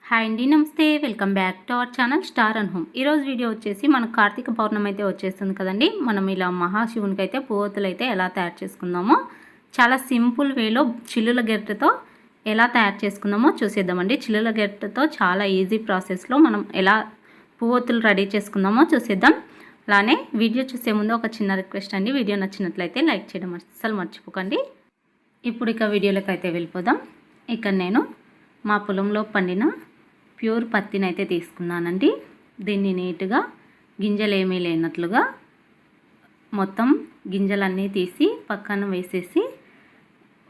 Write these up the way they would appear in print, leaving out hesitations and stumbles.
Hi అండి, నమస్తే. Welcome back to our channel star and home. ఈరోజు వీడియో వచ్చేసి మనకు కార్తీక పౌర్ణమి అయితే వచ్చేస్తుంది కదండి. మనం ఇలా మహాశివునికి అయితే పువ్వొత్తులు అయితే ఎలా తయారు చేసుకుందామో చాలా సింపుల్ వేలో చిల్లుల గెట్టతో ఎలా తయారు చేసుకుందామో చూసేద్దామండి. చిల్లుల గెట్టతో చాలా ఈజీ ప్రాసెస్లో మనం ఎలా పువ్వొత్తులు రెడీ చేసుకుందామో చూసేద్దాం. అలానే వీడియో చూసే ముందు ఒక చిన్న రిక్వెస్ట్ అండి, వీడియో నచ్చినట్లయితే లైక్ చేయడం అస్సలు మర్చిపోకండి. ఇప్పుడు ఇక వీడియోలోకి అయితే వెళ్ళిపోదాం. ఇక్కడ నేను మా పొలంలో పండిన ప్యూర్ పత్తిని అయితే తీసుకున్నానండి. దీన్ని నీట్గా గింజలు ఏమీ లేనట్లుగా మొత్తం గింజలన్నీ తీసి పక్కన వేసేసి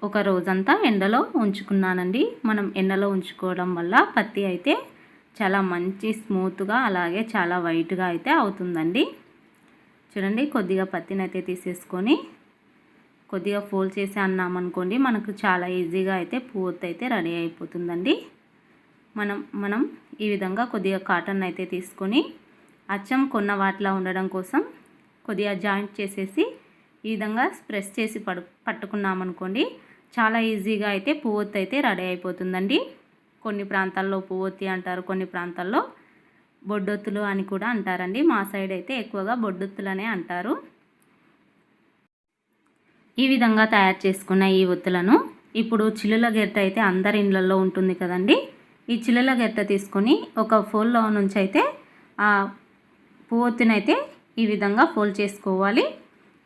ఒక రోజంతా ఎండలో ఉంచుకున్నానండి. మనం ఎండలో ఉంచుకోవడం వల్ల పత్తి అయితే చాలా మంచి స్మూత్గా అలాగే చాలా వైట్గా అయితే అవుతుందండి. చూడండి, కొద్దిగా పత్తిని అయితే తీసేసుకొని కొద్దిగా ఫోల్డ్ చేసి అన్నామనుకోండి, మనకు చాలా ఈజీగా అయితే పువ్వొత్తు అయితే రెడీ అయిపోతుందండి. మనం ఈ విధంగా కొద్దిగా కాటన్ అయితే తీసుకొని అచ్చం కొన్న వాటిలా ఉండడం కోసం కొద్దిగా జాయింట్ చేసేసి ఈ విధంగా ప్రెస్ చేసి పట్టుకున్నామనుకోండి, చాలా ఈజీగా అయితే పువ్వొత్తు అయితే రెడీ అయిపోతుందండి. కొన్ని ప్రాంతాల్లో పువ్వొత్తి అంటారు, కొన్ని ప్రాంతాల్లో బొడ్డొత్తులు అని కూడా అంటారండి. మా సైడ్ అయితే ఎక్కువగా బొడ్డొత్తులనే అంటారు. ఈ విధంగా తయారు చేసుకున్న ఈ ఒత్తులను ఇప్పుడు చిల్లుల గెట్ట అయితే అందరి ఇళ్ళల్లో ఉంటుంది కదండి. ఈ చిల్లుల గెట్ట తీసుకొని ఒక ఫోల్లో నుంచి అయితే ఆ పువ్వొత్తునైతే ఈ విధంగా ఫోల్డ్ చేసుకోవాలి.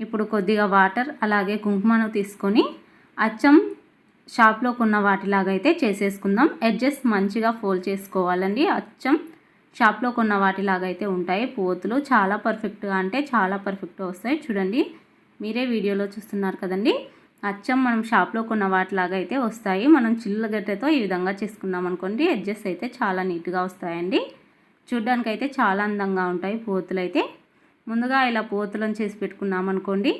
ఇప్పుడు కొద్దిగా వాటర్ అలాగే కుంకుమను తీసుకొని అచ్చం షాప్లో కొన్న వాటిలాగా అయితే చేసేసుకుందాం. ఎడ్జెస్ మంచిగా ఫోల్డ్ చేసుకోవాలండి. అచ్చం షాప్లో కొన్న వాటిలాగా అయితే ఉంటాయి పువ్వొత్తులు. చాలా పర్ఫెక్ట్గా అంటే చాలా పర్ఫెక్ట్గా వస్తాయి. చూడండి, మీరే వీడియోలో చూస్తున్నారు కదండి. అచ్చం మనం షాప్లో కొన్న వాటిలాగా అయితే వస్తాయి. మనం చిల్లుల గడ్డతో ఈ విధంగా చేసుకున్నాం అనుకోండి, ఎడ్జెస్ అయితే చాలా నీట్గా వస్తాయండి. చూడ్డానికి అయితే చాలా అందంగా ఉంటాయి పువ్వొత్తులు అయితే. ముందుగా ఇలా పువ్వొత్తులను చేసి పెట్టుకున్నాం అనుకోండి,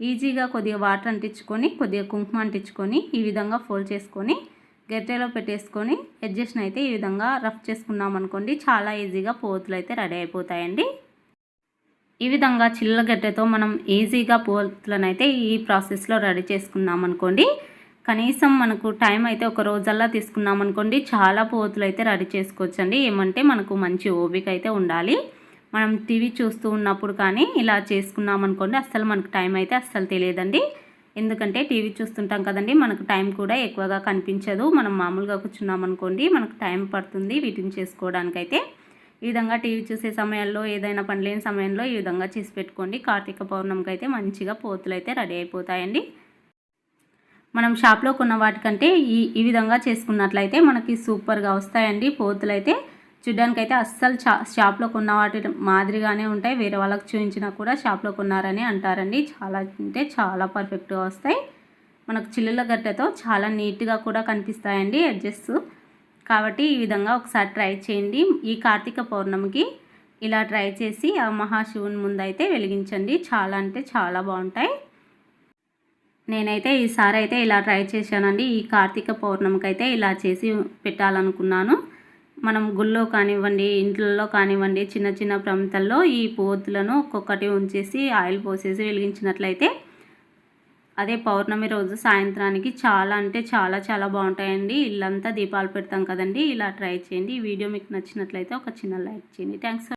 ఈజీగా కొద్దిగా వాటర్ అంటించుకొని కొద్దిగా కుంకుమ అంటించుకొని ఈ విధంగా ఫోల్డ్ చేసుకొని గెట్టెలో పెట్టేసుకొని ఎడ్జెస్ని అయితే ఈ విధంగా రఫ్ చేసుకున్నాం అనుకోండి, చాలా ఈజీగా పువ్వొత్తులు అయితే రెడీ అయిపోతాయండి. ఈ విధంగా చిల్లుల గడ్డతో మనం ఈజీగా పువ్వొత్తులను అయితే ఈ ప్రాసెస్లో రెడీ చేసుకున్నాం అనుకోండి, కనీసం మనకు టైం అయితే ఒక రోజల్లా తీసుకున్నాం అనుకోండి, చాలా పువ్వొత్తులు అయితే రెడీ చేసుకోవచ్చండి. ఏమంటే మనకు మంచి ఓపిక అయితే ఉండాలి. మనం టీవీ చూస్తూ ఉన్నప్పుడు కానీ ఇలా చేసుకున్నాం అనుకోండి, అస్సలు మనకు టైం అయితే అస్సలు తెలియదండి. ఎందుకంటే టీవీ చూస్తుంటాం కదండి, మనకు టైం కూడా ఎక్కువగా కనిపించదు. మనం మామూలుగా కూర్చున్నాం అనుకోండి, మనకు టైం పడుతుంది వీటిని చేసుకోవడానికైతే. ఈ విధంగా టీవీ చూసే సమయంలో ఏదైనా పని లేని సమయంలో ఈ విధంగా చేసి పెట్టుకోండి. కార్తీక పౌర్ణమికి అయితే మంచిగా పువ్వొత్తులు అయితే రెడీ అయిపోతాయండి. మనం షాప్లో కొన్న వాటికంటే ఈ విధంగా చేసుకున్నట్లయితే మనకి సూపర్గా వస్తాయండి పువ్వొత్తులు అయితే. చూడ్డానికి అయితే అస్సలు షాప్లో కొన్న వాటి మాదిరిగానే ఉంటాయి. వేరే వాళ్ళకి చూపించినా కూడా షాప్లో కొన్నారని అంటారండి. చాలా అంటే చాలా పర్ఫెక్ట్గా వస్తాయి. మనకు చిల్లుల గట్టతో చాలా నీట్గా కూడా కనిపిస్తాయండి ఎడ్జెస్. కాబట్టి ఈ విధంగా ఒకసారి ట్రై చేయండి. ఈ కార్తీక పౌర్ణమికి ఇలా ట్రై చేసి ఆ మహాశివుని ముందు అయితే వెలిగించండి. చాలా అంటే చాలా బాగుంటాయి. నేనైతే ఈసారి అయితే ఇలా ట్రై చేశానండి. ఈ కార్తీక పౌర్ణమికి అయితే ఇలా చేసి పెట్టాలనుకున్నాను. మనం గుళ్ళో కానివ్వండి, ఇంట్లో కానివ్వండి, చిన్న చిన్న ప్రాంతాల్లో ఈ పువ్వొత్తులను ఒక్కొక్కటి ఉంచేసి ఆయిల్ పోసేసి వెలిగించినట్లయితే అదే పౌర్ణమి రోజు సాయంత్రానికి చాలా అంటే చాలా చాలా బాగుంటాయండి. ఇల్లంతా దీపాలు పెడతాం కదండి. ఇలా ట్రై చేయండి. ఈ వీడియో మీకు నచ్చినట్లయితే ఒక చిన్న లైక్ చేయండి. థ్యాంక్స్.